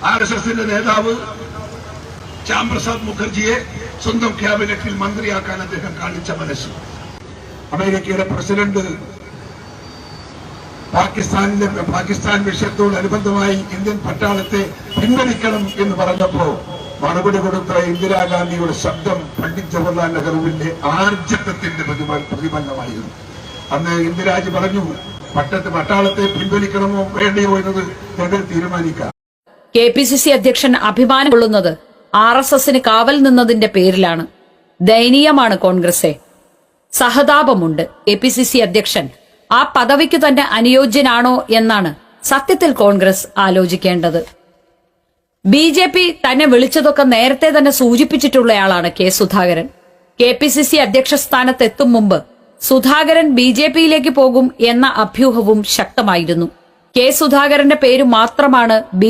RSSന്റെ നേതാവ് ശ്യാംപ്രസാദ് മുഖർജിയെ സ്വന്തം ക്യാബിനറ്റിൽ മന്ത്രിയാക്കാൻ അദ്ദേഹം കാണിച്ച മനസ്സ്. അമേരിക്കയുടെ പ്രസിഡന്റ് പാകിസ്ഥാൻ വിഷയത്തോടനുബന്ധമായി ഇന്ത്യൻ പട്ടാളത്തെ പിൻവലിക്കണം എന്ന് പറഞ്ഞപ്പോ മറുപടി കൊടുത്ത ഇന്ദിരാഗാന്ധിയുടെ ശബ്ദം പണ്ഡിറ്റ് ജവഹർലാൽ നെഹ്റുവിന്റെ ആർജവത്തിന്റെ പ്രതിഫലമായിരുന്നു. അന്ന് ഇന്ദിരാജി പറഞ്ഞു, പട്ടാളത്തെ പിൻവലിക്കണമോ വേണ്ടയോ എന്നത് ഞങ്ങൾ തീരുമാനിക്കാം. KPCC അധ്യക്ഷൻ അഭിമാനം കൊള്ളുന്നത് RSSന് കാവൽ നിന്നതിന്റെ പേരിലാണ്. ദയനീയമാണ് കോൺഗ്രസെ. സഹതാപമുണ്ട്. KPCC അധ്യക്ഷൻ ആ പദവിക്ക് തന്നെ അനുയോജ്യനാണോ എന്നാണ് സത്യത്തിൽ കോൺഗ്രസ് ആലോചിക്കേണ്ടത്. BJP തന്നെ വിളിച്ചതൊക്കെ നേരത്തെ തന്നെ സൂചിപ്പിച്ചിട്ടുള്ളയാളാണ് K സുധാകരൻ. KPCC അധ്യക്ഷ സ്ഥാനത്തെത്തും മുമ്പ് സുധാകരൻ BJPയിലേക്ക് പോകും എന്ന അഭ്യൂഹവും ശക്തമായിരുന്നു. K സുധാകരന്റെ പേര് മാത്രമാണ്